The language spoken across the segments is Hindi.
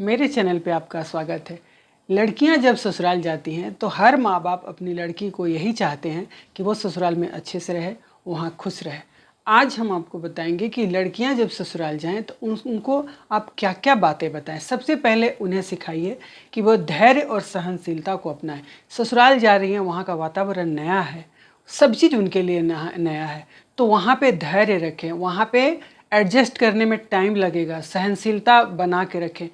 मेरे चैनल पे आपका स्वागत है। लड़कियां जब ससुराल जाती हैं तो हर माँ बाप अपनी लड़की को यही चाहते हैं कि वो ससुराल में अच्छे से रहे, वहाँ खुश रहे। आज हम आपको बताएंगे कि लड़कियां जब ससुराल जाएं तो उनको आप क्या क्या बातें बताएं। सबसे पहले उन्हें सिखाइए कि वो धैर्य और सहनशीलता को अपनाएं। ससुराल जा रही हैं, वहाँ का वातावरण नया है, सब चीज़ उनके लिए नया है, तो वहाँ पे धैर्य रखें, वहाँ पे एडजस्ट करने में टाइम लगेगा, सहनशीलता बना के रखें।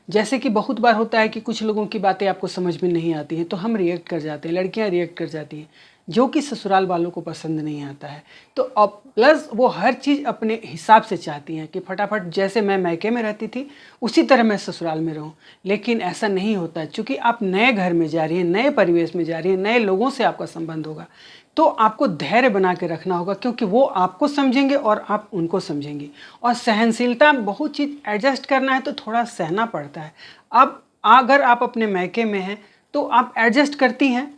जैसे कि बहुत बार होता है कि कुछ लोगों की बातें आपको समझ में नहीं आती हैं तो हम रिएक्ट कर जाते हैं, लड़कियां रिएक्ट कर जाती हैं, जो कि ससुराल वालों को पसंद नहीं आता है। तो अब प्लस वो हर चीज़ अपने हिसाब से चाहती हैं कि फटाफट जैसे मैं मायके में रहती थी उसी तरह मैं ससुराल में रहूं। लेकिन ऐसा नहीं होता है, चूँकि आप नए घर में जा रही हैं, नए परिवेश में जा रही हैं, नए लोगों से आपका संबंध होगा, तो आपको धैर्य बना के रखना होगा, क्योंकि वो आपको समझेंगे और आप उनको समझेंगी। और सहनशीलता, बहुत चीज़ एडजस्ट करना है तो थोड़ा सहना पड़ता है। अब अगर आप अपने मायके में हैं तो आप एडजस्ट करती हैं,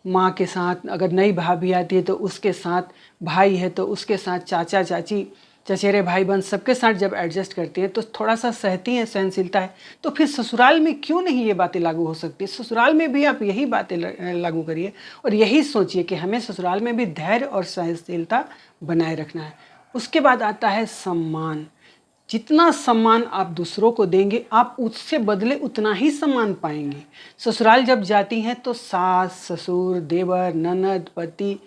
माँ के साथ, अगर नई भाभी आती है तो उसके साथ, भाई है तो उसके साथ, चाचा चाची, चचेरे भाई बहन सबके साथ जब एडजस्ट करती हैं तो थोड़ा सा सहती हैं, सहनशीलता है। तो फिर ससुराल में क्यों नहीं ये बातें लागू हो सकती? ससुराल में भी आप यही बातें लागू करिए और यही सोचिए कि हमें ससुराल में भी धैर्य और सहनशीलता बनाए रखना है। उसके बाद आता है सम्मान। जितना सम्मान आप दूसरों को देंगे आप उससे बदले उतना ही सम्मान पाएंगे। ससुराल जब जाती हैं तो सास, ससुर, देवर, ननद, पति,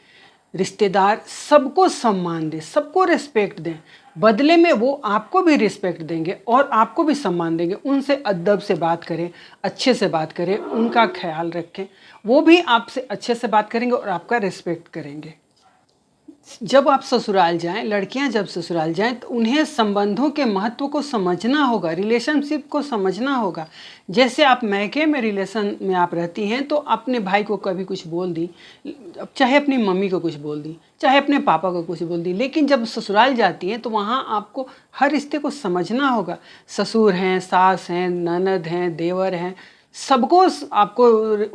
रिश्तेदार, सबको सम्मान दें, सबको रिस्पेक्ट दें। बदले में वो आपको भी रिस्पेक्ट देंगे और आपको भी सम्मान देंगे। उनसे अदब से बात करें, अच्छे से बात करें, उनका ख्याल रखें, वो भी आपसे अच्छे से बात करेंगे और आपका रिस्पेक्ट करेंगे। जब आप ससुराल जाएं, लड़कियां जब ससुराल जाएं तो उन्हें संबंधों के महत्व को समझना होगा, रिलेशनशिप को समझना होगा। जैसे आप मायके में रिलेशन में आप रहती हैं तो अपने भाई को कभी कुछ बोल दी, चाहे अपनी मम्मी को कुछ बोल दी, चाहे अपने पापा को कुछ बोल दी, लेकिन जब ससुराल जाती हैं तो वहाँ आपको हर रिश्ते को समझना होगा। ससुर हैं, सास हैं, ननद हैं, देवर हैं, सबको आपको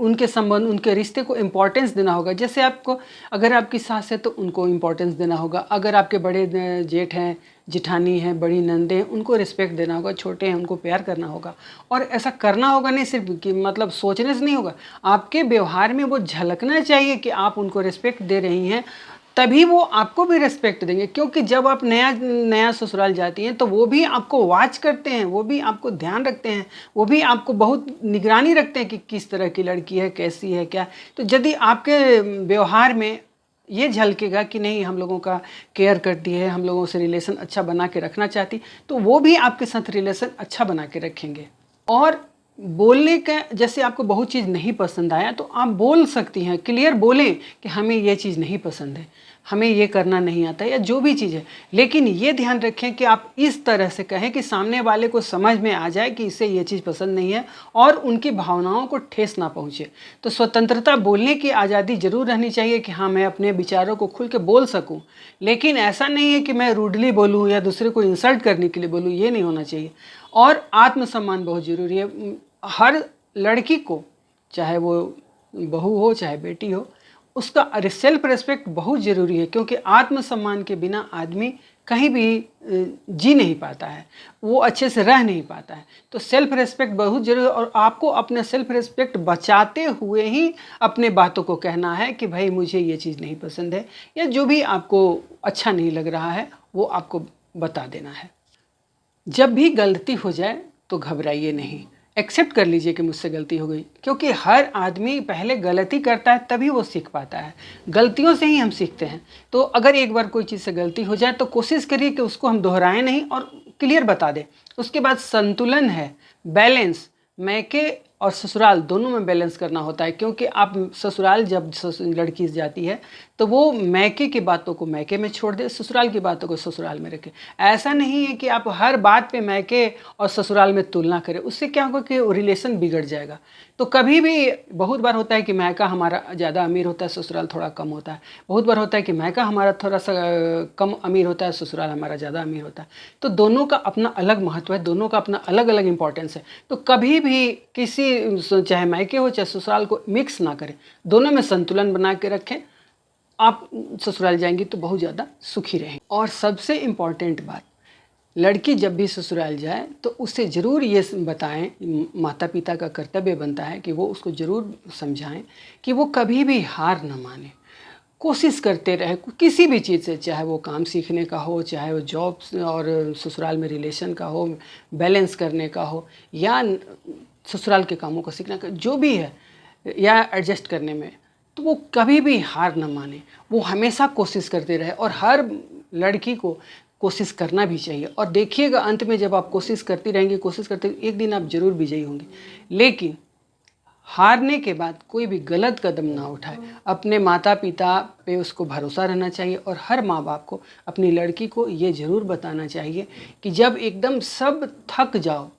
उनके संबंध, उनके रिश्ते को इम्पोर्टेंस देना होगा। जैसे आपको, अगर आपकी सास है तो उनको इम्पोर्टेंस देना होगा, अगर आपके बड़े जेठ हैं, जिठानी हैं, बड़ी नंदे हैं, उनको रिस्पेक्ट देना होगा, छोटे हैं उनको प्यार करना होगा। और ऐसा करना होगा, नहीं सिर्फ कि मतलब सोचने से नहीं होगा, आपके व्यवहार में वो झलकना चाहिए कि आप उनको रिस्पेक्ट दे रही हैं, तभी वो आपको भी रिस्पेक्ट देंगे। क्योंकि जब आप नया नया ससुराल जाती हैं तो वो भी आपको वॉच करते हैं, वो भी आपको ध्यान रखते हैं, वो भी आपको बहुत निगरानी रखते हैं कि किस तरह की लड़की है, कैसी है, क्या। तो यदि आपके व्यवहार में ये झलकेगा कि नहीं, हम लोगों का केयर करती है, हम लोगों से रिलेशन अच्छा बना के रखना चाहती, तो वो भी आपके साथ रिलेशन अच्छा बना के रखेंगे। और बोलने का, जैसे आपको बहुत चीज़ नहीं पसंद आया तो आप बोल सकती हैं, क्लियर बोलें कि हमें ये चीज़ नहीं पसंद है, हमें ये करना नहीं आता, या जो भी चीज़ है। लेकिन ये ध्यान रखें कि आप इस तरह से कहें कि सामने वाले को समझ में आ जाए कि इसे ये चीज़ पसंद नहीं है और उनकी भावनाओं को ठेस ना पहुँचे। तो स्वतंत्रता, बोलने की आज़ादी ज़रूर रहनी चाहिए कि हाँ, मैं अपने विचारों को खुल के बोल सकूँ, लेकिन ऐसा नहीं है कि मैं रूडली बोलूँ या दूसरे को इंसल्ट करने के लिए बोलूँ, ये नहीं होना चाहिए। और आत्मसम्मान बहुत ज़रूरी है। हर लड़की को, चाहे वो बहू हो चाहे बेटी हो, उसका सेल्फ रिस्पेक्ट बहुत ज़रूरी है, क्योंकि आत्मसम्मान के बिना आदमी कहीं भी जी नहीं पाता है, वो अच्छे से रह नहीं पाता है। तो सेल्फ रिस्पेक्ट बहुत ज़रूरी है और आपको अपने सेल्फ रिस्पेक्ट बचाते हुए ही अपने बातों को कहना है कि भाई मुझे ये चीज़ नहीं पसंद है, या जो भी आपको अच्छा नहीं लग रहा है वो आपको बता देना है। जब भी गलती हो जाए तो घबराइए नहीं, एक्सेप्ट कर लीजिए कि मुझसे गलती हो गई, क्योंकि हर आदमी पहले गलती करता है तभी वो सीख पाता है। गलतियों से ही हम सीखते हैं। तो अगर एक बार कोई चीज़ से गलती हो जाए तो कोशिश करिए कि उसको हम दोहराएं नहीं और क्लियर बता दें। उसके बाद संतुलन है, बैलेंस, मैके और ससुराल दोनों में बैलेंस करना होता है। क्योंकि आप ससुराल जब लड़की जाती है तो वो मैके की बातों को मैके में छोड़ दे, ससुराल की बातों को ससुराल में रखे। ऐसा नहीं है कि आप हर बात पे मैके और ससुराल में तुलना करें, उससे क्या होगा कि रिलेशन बिगड़ जाएगा। तो कभी भी, बहुत बार होता है कि मैका हमारा ज़्यादा अमीर होता है, ससुराल थोड़ा कम होता है। बहुत बार होता है कि मैका हमारा थोड़ा सा कम अमीर होता है, ससुराल हमारा ज़्यादा अमीर होता है। तो दोनों का अपना अलग महत्व है, दोनों का अपना अलग अलग इंपॉर्टेंस है। तो कभी भी किसी, चाहे मैके हो चाहे ससुराल को, मिक्स ना करें, दोनों में संतुलन बना के रखें। आप ससुराल जाएंगी तो बहुत ज़्यादा सुखी रहें। और सबसे इम्पॉर्टेंट बात, लड़की जब भी ससुराल जाए तो उसे ज़रूर ये बताएं, माता पिता का कर्तव्य बनता है कि वो उसको ज़रूर समझाएं कि वो कभी भी हार न माने, कोशिश करते रहे किसी भी चीज़ से, चाहे वो काम सीखने का हो, चाहे वो जॉब और ससुराल में रिलेशन का हो, बैलेंस करने का हो, या ससुराल के कामों को सीखने का, जो भी है, या एडजस्ट करने में, तो वो कभी भी हार न माने, वो हमेशा कोशिश करते रहे। और हर लड़की को कोशिश करना भी चाहिए। और देखिएगा अंत में जब आप कोशिश करती रहेंगी, कोशिश करते, एक दिन आप ज़रूर विजयी होंगी। लेकिन हारने के बाद कोई भी गलत कदम ना उठाए। अपने माता पिता पे उसको भरोसा रहना चाहिए। और हर माँ बाप को अपनी लड़की को ये ज़रूर बताना चाहिए कि जब एकदम सब थक जाओ,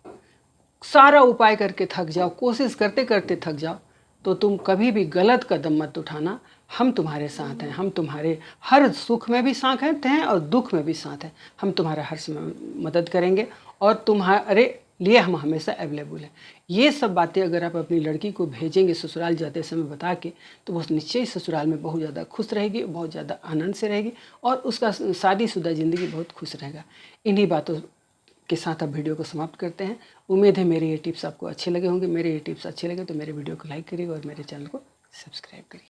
सारा उपाय करके थक जाओ, कोशिश करते करते थक जाओ, तो तुम कभी भी गलत कदम मत उठाना। हम तुम्हारे साथ हैं, हम तुम्हारे हर सुख में भी साथ हैं और दुख में भी साथ हैं। हम तुम्हारा हर समय मदद करेंगे और तुम्हारे लिए हम हमेशा अवेलेबल हैं। ये सब बातें अगर आप अपनी लड़की को भेजेंगे ससुराल जाते समय बता के, तो वो निश्चय ससुराल में बहुत ज़्यादा खुश रहेगी, बहुत ज़्यादा आनंद से रहेगी और उसका शादीशुदा ज़िंदगी बहुत खुश रहेगा। इन्हीं बातों के साथ अब वीडियो को समाप्त करते हैं। उम्मीद है मेरे ये टिप्स आपको अच्छे लगे होंगे। मेरे ये टिप्स अच्छे लगे तो मेरे वीडियो को लाइक करिए और मेरे चैनल को सब्सक्राइब करिए।